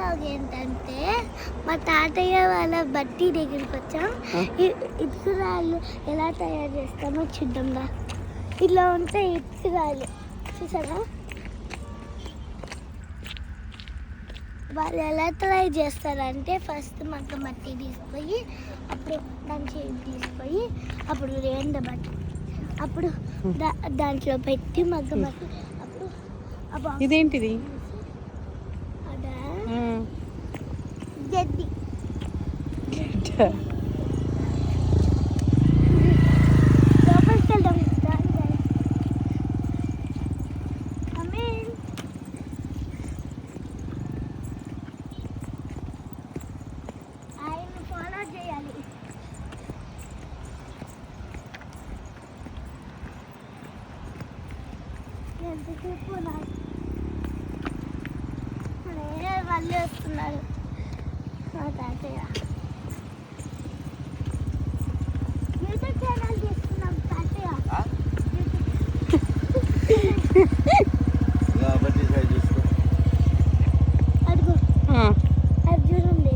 Vlog ఏంటంటే మా తాతయ్య వాళ్ళ బట్టి దగ్గరికి వచ్చాం. ఇటుకరాళ్ళు ఎలా తయారు చేస్తామో చూద్దాంగా. ఇట్లా ఉంటాయి ఇటుకరాళ్ళు, చూసారా? వాళ్ళు ఎలా తయారు చేస్తారంటే ఫస్ట్ మగ్గ బట్టి తీసుకుపోయి అప్పుడు దాని చేతి తీసుకుపోయి అప్పుడు ఎండబట్టి అప్పుడు దాంట్లో పెట్టి మగ్గ బట్టి అప్పుడు ఇదేంటిది? అదా గడ్డి. లోపలికి వెళ్దాం. ఆయన ఫాలో చేయాలి. ఎంతసేపు మళ్ళీ వస్తున్నారు మా తాతయ్య. యూట్యూబ్ ఛానల్ చేస్తున్నాం తాతయ్య. అడుగు అది చూడండి,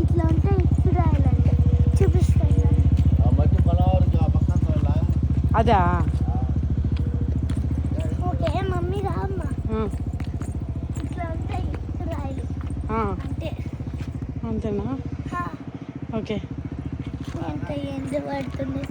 ఇట్లా ఉంటే ఇప్పుడు రాయాలంటే చూపిస్తాను. అదా? ఓకే మమ్మీ రామ్మా. ఇట్లా ఉంటాయి ఇప్పుడు రాయలు అంటే అంతేనా? ఓకే. ఎంత ఎండ పడుతుంది.